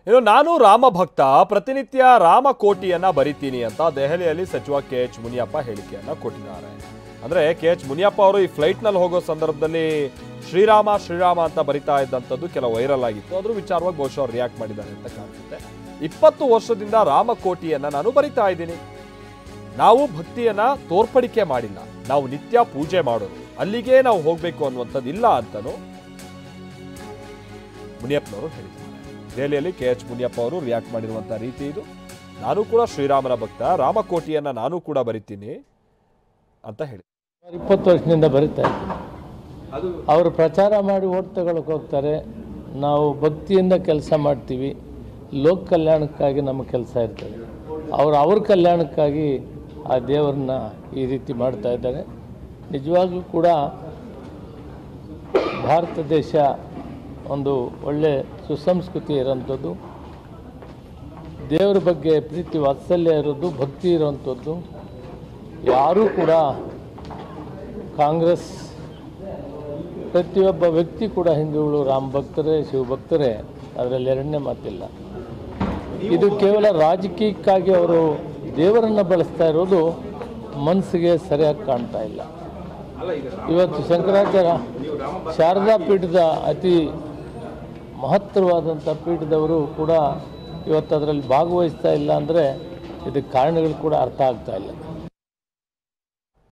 ಇನ್ನು ನಾನು ರಾಮ ಭಕ್ತ, ಪ್ರತಿನಿತ್ಯ ರಾಮಕೋಟಿಯನ್ನ ಬರಿತೀನಿ ಅಂತ ದೆಹಲಿಯಲ್ಲಿ ಸಚಿವ KH ಮುನಿಯಪ್ಪ ಹೇಳಿಕೆಯನ್ನ ಕೊಟ್ಟಿದ್ದಾರೆ. ಅಂದ್ರೆ KH ಮುನಿಯಪ್ಪ ಅವರು ಈ ಫ್ಲೈಟ್ ನಲ್ಲಿ ಹೋಗೋ ಸಂದರ್ಭದಲ್ಲಿ ಶ್ರೀರಾಮ ಶ್ರೀರಾಮ ಅಂತ ಬರಿತಾ ಇದ್ದಂಥದ್ದು ಕೆಲವು ವೈರಲ್ ಆಗಿತ್ತು. ಅದ್ರ ವಿಚಾರವಾಗಿ ಬಹುಶಃ ರಿಯಾಕ್ಟ್ ಮಾಡಿದ್ದಾರೆ ಅಂತ ಕಾಣಿಸುತ್ತೆ. 20 ವರ್ಷದಿಂದ ರಾಮಕೋಟಿಯನ್ನ ನಾನು ಬರಿತಾ ಇದ್ದೀನಿ. ನಾವು ಭಕ್ತಿಯನ್ನ ತೋರ್ಪಡಿಕೆ ಮಾಡಿಲ್ಲ, ನಾವು ನಿತ್ಯ ಪೂಜೆ ಮಾಡೋದು, ಅಲ್ಲಿಗೆ ನಾವು ಹೋಗ್ಬೇಕು ಅನ್ನುವಂಥದ್ದು ಇಲ್ಲ ಅಂತನೂ ಮುನಿಯಪ್ಪನವರು ಹೇಳಿದ್ದಾರೆ. ದೆಹಲಿಯಲ್ಲಿ KH ಮುನಿಯಪ್ಪ ಅವರು ರಿಯಾಕ್ಟ್ ಮಾಡಿರುವಂತಹ ರೀತಿ ಇದು. ನಾನು ಕೂಡ ಶ್ರೀರಾಮನ ಭಕ್ತ, ರಾಮಕೋಟಿಯನ್ನ ನಾನು ಕೂಡ ಬರಿತೀನಿ ಅಂತ ಹೇಳಿ 20 ವರ್ಷದಿಂದ ಬರೀತಾ ಇದ್ದೀನಿ. ಅವರು ಪ್ರಚಾರ ಮಾಡಿ ಓಟ್ ತಗೊಳಕ್ಕೆ ಹೋಗ್ತಾರೆ. ನಾವು ಭಕ್ತಿಯಿಂದ ಕೆಲಸ ಮಾಡ್ತೀವಿ, ಲೋಕ ಕಲ್ಯಾಣಕ್ಕಾಗಿ ನಮ್ಮ ಕೆಲಸ ಇರ್ತದೆ. ಅವ್ರ ಕಲ್ಯಾಣಕ್ಕಾಗಿ ಆ ದೇವರನ್ನ ಈ ರೀತಿ ಮಾಡ್ತಾ ಇದ್ದಾರೆ. ನಿಜವಾಗ್ಲೂ ಕೂಡ ಭಾರತ ದೇಶ ಒಂದು ಒಳ್ಳೆ ಸುಸಂಸ್ಕೃತಿ ಇರೋಂಥದ್ದು, ದೇವರ ಬಗ್ಗೆ ಪ್ರೀತಿ ವಾತ್ಸಲ್ಯ ಇರೋದು, ಭಕ್ತಿ ಇರೋವಂಥದ್ದು. ಯಾರೂ ಕೂಡ ಕಾಂಗ್ರೆಸ್ ಪ್ರತಿಯೊಬ್ಬ ವ್ಯಕ್ತಿ ಕೂಡ ಹಿಂದೂಗಳು ರಾಮ ಭಕ್ತರೇ, ಶಿವಭಕ್ತರೇ, ಅದರಲ್ಲಿ ಎರಡನೇ ಮಾತಿಲ್ಲ. ಇದು ಕೇವಲ ರಾಜಕೀಯಕ್ಕಾಗಿ ಅವರು ದೇವರನ್ನು ಬಳಸ್ತಾ ಇರೋದು ಮನಸ್ಸಿಗೆ ಸರಿಯಾಗಿ ಕಾಣ್ತಾ ಇಲ್ಲ. ಇವತ್ತು ಶಂಕರಾಚಾರ್ಯ ಶಾರದಾ ಪೀಠದ ಅತಿ ಮಹತ್ತರವಾದಂಥ ಪೀಠದವರು ಕೂಡ ಇವತ್ತು ಅದರಲ್ಲಿ ಭಾಗವಹಿಸ್ತಾ ಇಲ್ಲ ಅಂದರೆ ಇದಕ್ಕೆ ಕಾರಣಗಳು ಕೂಡ ಅರ್ಥ ಆಗ್ತಾ ಇಲ್ಲ.